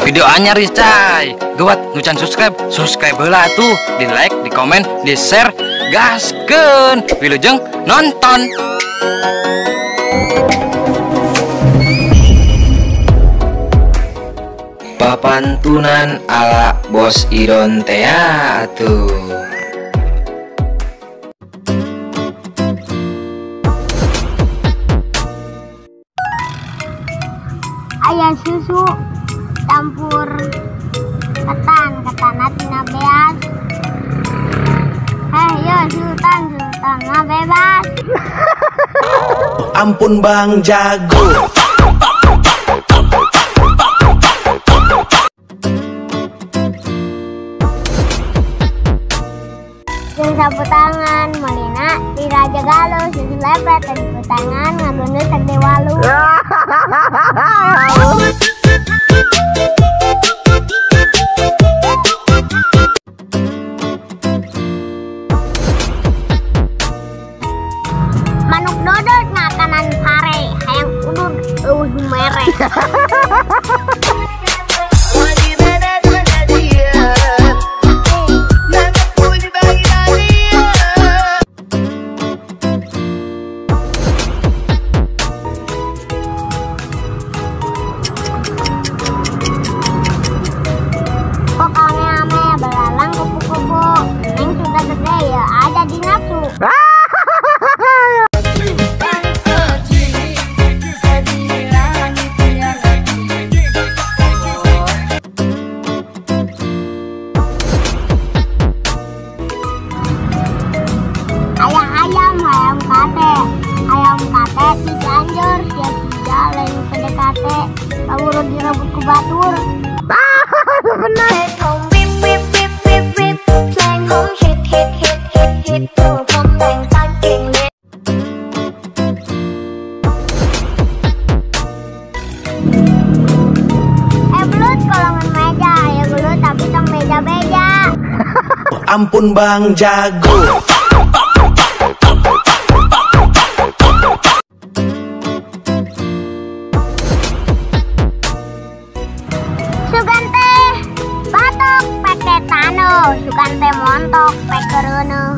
video anyar cai. Gawat nucan subscribe heula tuh, di like, di komen, di share, gaskeun. Wilujeng nonton. Papantunan ala Bos Iron teh atuh. Ayah susu campur ketan tina beas. Yo sultan mah bebas. Ampun Bang Jago. Jeung sapu tangan Molina di Raja Galuh, susu lepet di tangan ngageundeut teh dewalu. Manuk dodot ngakanan pare hayang udur eueuh merek. Ayam kate di Cianjur, dia tidak lain PDKT, kabur direbut ku batur. Benar. Belut kolongan meja, ya belut tapi tong beja-beja. Ampun Bang Jago. Sugante batok pake tano, sugante montok pake reuneung.